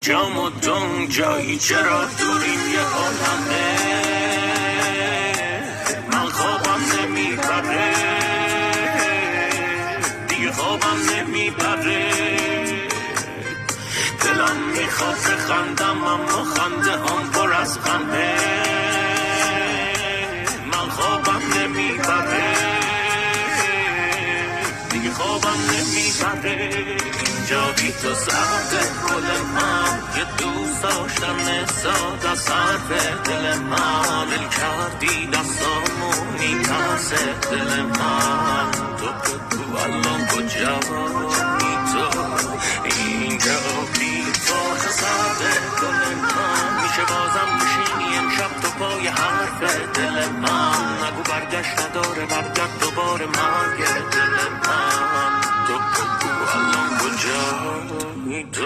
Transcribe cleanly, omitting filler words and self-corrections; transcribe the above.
جام و دون جایی چرا دوریم یه عالمه من خوابم نمیبره دیگه خوابم نمیبره دلم میخواد بخندم اما خنده هم پر از غمه من خوابم نمیبره دیگه خوابم نمیبره اینجا بی تو سخته گل من یه دوست داشتن ساده از حرف دل من دل کردی دستامونی ترس دل من تو الان کجایی تو اینجا بی تو سخته گل من میشه بازم میشینی امشب تو پای حرف دل من نگو برگشت نداره برگرد دوباره مرگ دل من تو الان کجایی تو